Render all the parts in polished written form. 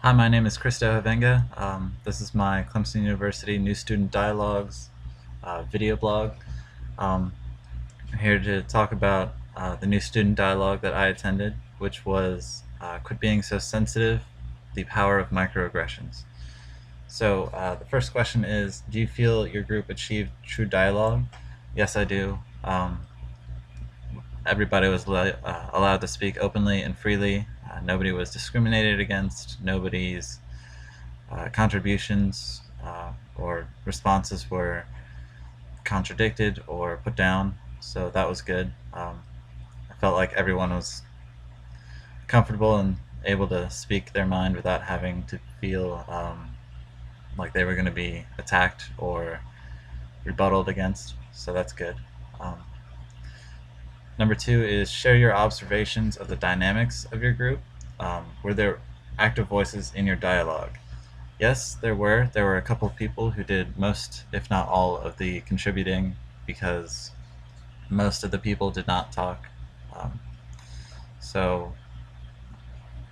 Hi, my name is Christo Havenga. This is my Clemson University New Student Dialogues video blog. Um, I'm here to talk about the new student dialogue that I attended, which was Quit Being So Sensitive, the Power of Microaggressions. So, the first question is, do you feel your group achieved true dialogue? Yes, I do. Everybody was allowed to speak openly and freely. Nobody was discriminated against. Nobody's contributions or responses were contradicted or put down, so that was good. I felt like everyone was comfortable and able to speak their mind without having to feel like they were going to be attacked or rebutted against, so that's good. Um, Number two is share your observations of the dynamics of your group. Were there active voices in your dialogue? Yes, there were. There were a couple of people who did most, if not all, of the contributing because most of the people did not talk. Um, so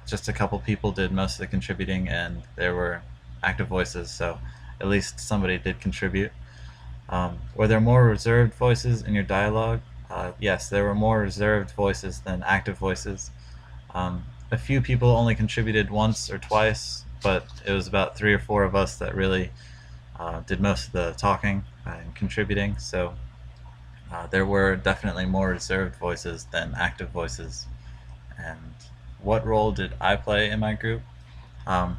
just a couple people did most of the contributing, and there were active voices, so at least somebody did contribute. Were there more reserved voices in your dialogue? Yes, there were more reserved voices than active voices. A few people only contributed once or twice, but it was about three or four of us that really did most of the talking and contributing. So there were definitely more reserved voices than active voices. And what role did I play in my group? Um,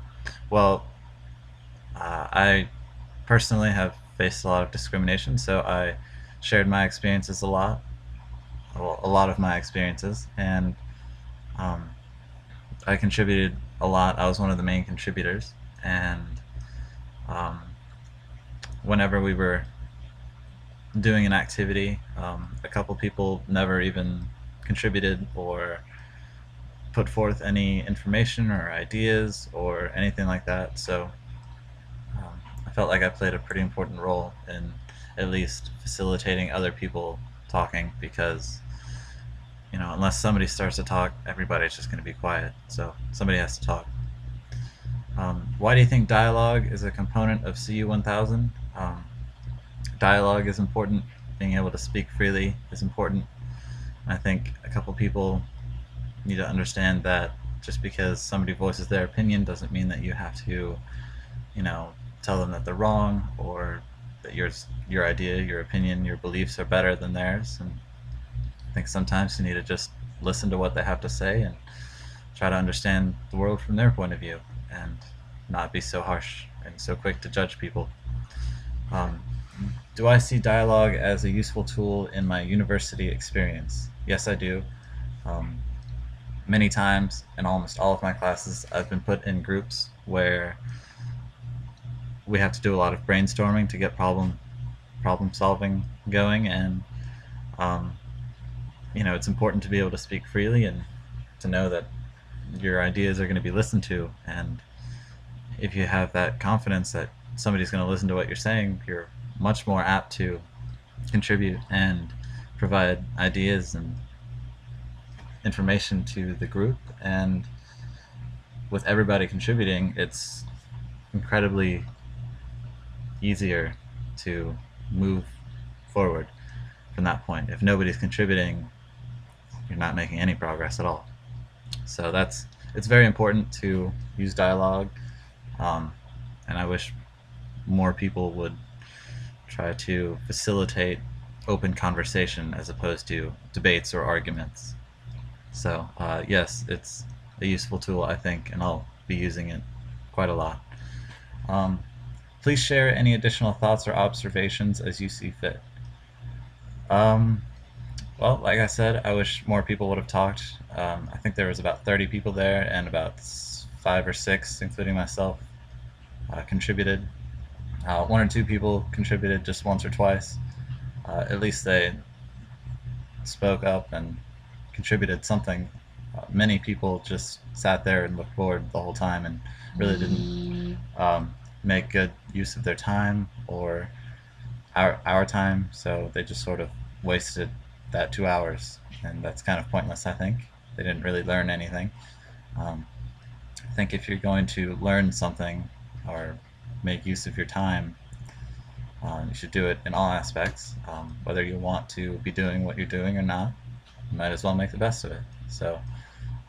well, I personally have faced a lot of discrimination, so I shared my experiences a lot, well, a lot of my experiences, and um, I contributed a lot. I was one of the main contributors, and um, whenever we were doing an activity, a couple people never even contributed or put forth any information or ideas or anything like that. So I felt like I played a pretty important role in at least facilitating other people talking because unless somebody starts to talk, everybody's just going to be quiet. So somebody has to talk. Why do you think dialogue is a component of CU 1000? Dialogue is important. Being able to speak freely is important. I think a couple people need to understand that just because somebody voices their opinion doesn't mean that you have to, you know, tell them that they're wrong or that your idea, your opinion, your beliefs are better than theirs. And I think sometimes you need to just listen to what they have to say and try to understand the world from their point of view and not be so harsh and so quick to judge people. Um, do I see dialogue as a useful tool in my university experience? Yes, I do. Um, Many times in almost all of my classes, I've been put in groups where we have to do a lot of brainstorming to get problem solving going, and um, it's important to be able to speak freely and to know that your ideas are going to be listened to. And if you have that confidence that somebody's going to listen to what you're saying, you're much more apt to contribute and provide ideas and information to the group. And with everybody contributing, it's incredibly easier to move forward from that point. If nobody's contributing, you're not making any progress at all. So it's very important to use dialogue, and I wish more people would try to facilitate open conversation as opposed to debates or arguments. So yes, it's a useful tool, I think, and I'll be using it quite a lot. Um, Please share any additional thoughts or observations as you see fit. Um, well, like I said, I wish more people would have talked. I think there was about 30 people there, and about 5 or 6, including myself, contributed. One or two people contributed just once or twice. At least they spoke up and contributed something. Many people just sat there and looked bored the whole time and really didn't make good use of their time or our time, so they just sort of wasted that 2 hours, and that's kind of pointless. I think they didn't really learn anything. I I think if you're going to learn something or make use of your time, you should do it in all aspects. Whether you want to be doing what you're doing or not, you might as well make the best of it. So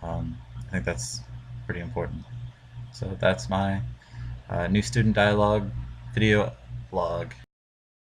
I think that's pretty important. So that's my new student dialogue video blog.